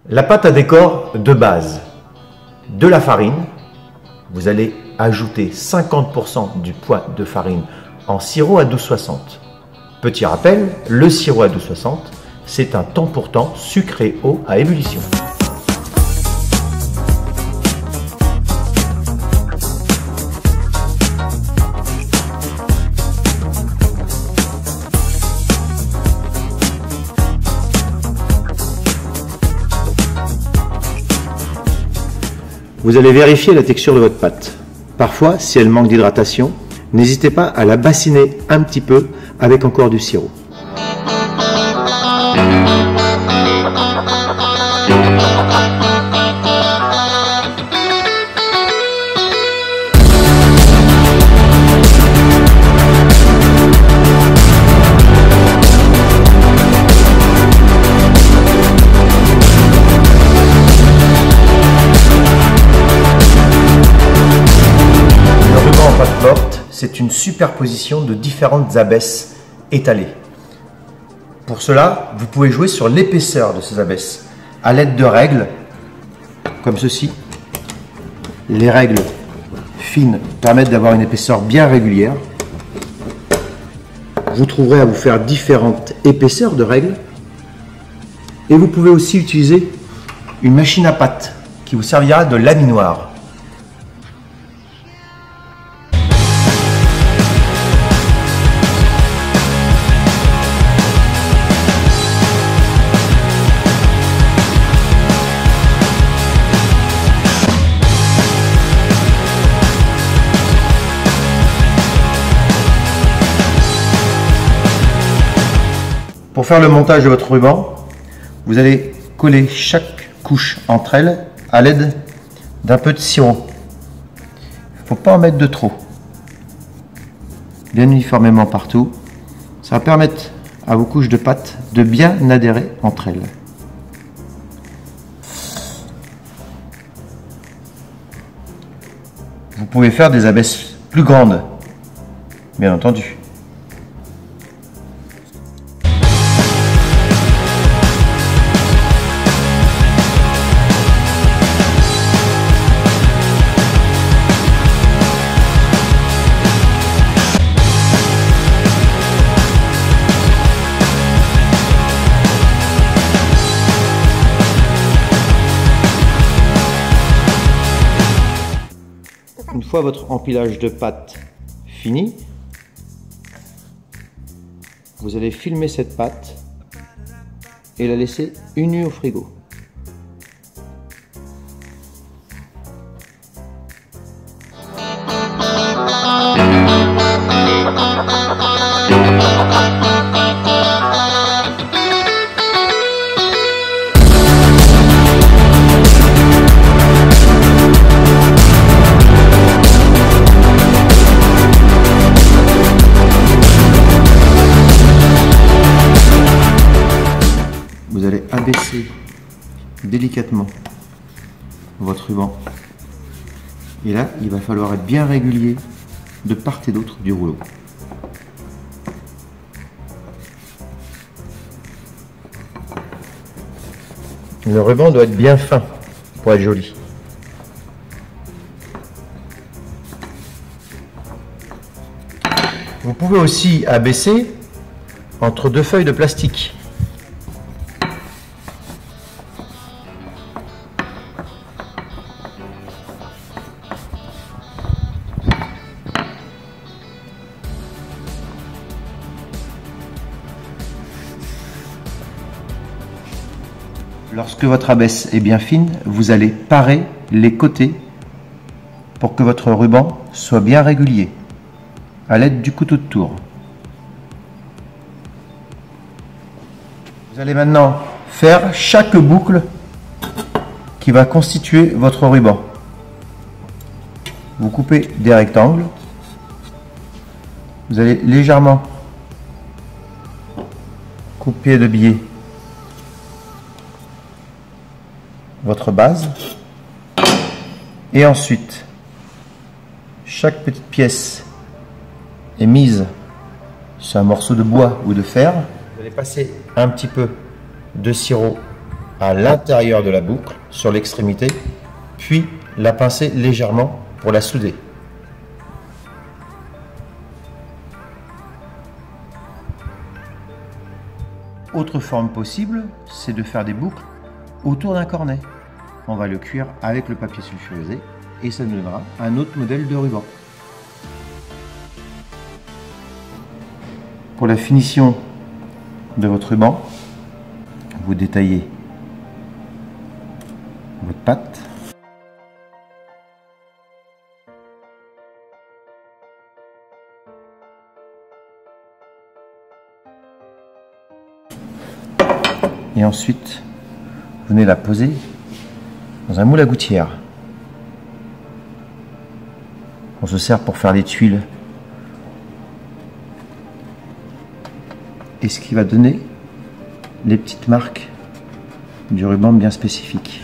La pâte à décor de base, de la farine, vous allez ajouter 50% du poids de farine en sirop à 12,60. Petit rappel, le sirop à 12,60, c'est un temps pour temps sucré eau à ébullition. Vous allez vérifier la texture de votre pâte. Parfois, si elle manque d'hydratation, n'hésitez pas à la bassiner un petit peu avec encore du sirop. C'est une superposition de différentes abesses étalées. Pour cela, vous pouvez jouer sur l'épaisseur de ces abesses à l'aide de règles comme ceci. Les règles fines permettent d'avoir une épaisseur bien régulière. Vous trouverez à vous faire différentes épaisseurs de règles. Et vous pouvez aussi utiliser une machine à pâte qui vous servira de laminoir. Pour faire le montage de votre ruban, vous allez coller chaque couche entre elles à l'aide d'un peu de sirop. Il ne faut pas en mettre de trop. Bien uniformément partout. Ça va permettre à vos couches de pâte de bien adhérer entre elles. Vous pouvez faire des abesses plus grandes, bien entendu. Une fois votre empilage de pâte fini, vous allez filmer cette pâte et la laisser une nuit au frigo. Vous allez abaisser délicatement votre ruban. Et là, il va falloir être bien régulier de part et d'autre du rouleau. Le ruban doit être bien fin pour être joli. Vous pouvez aussi abaisser entre deux feuilles de plastique. Lorsque votre abesse est bien fine, vous allez parer les côtés pour que votre ruban soit bien régulier à l'aide du couteau de tour. Vous allez maintenant faire chaque boucle qui va constituer votre ruban. Vous coupez des rectangles. Vous allez légèrement couper de biais votre base et ensuite chaque petite pièce est mise sur un morceau de bois ou de fer. Vous allez passer un petit peu de sirop à l'intérieur de la boucle, sur l'extrémité, puis la pincer légèrement pour la souder. Autre forme possible, c'est de faire des boucles autour d'un cornet. On va le cuire avec le papier sulfurisé et ça nous donnera un autre modèle de ruban. Pour la finition de votre ruban, vous détaillez votre pâte. Et ensuite, vous venez la poser dans un moule à gouttière. On se sert pour faire les tuiles. Et ce qui va donner les petites marques du ruban bien spécifiques.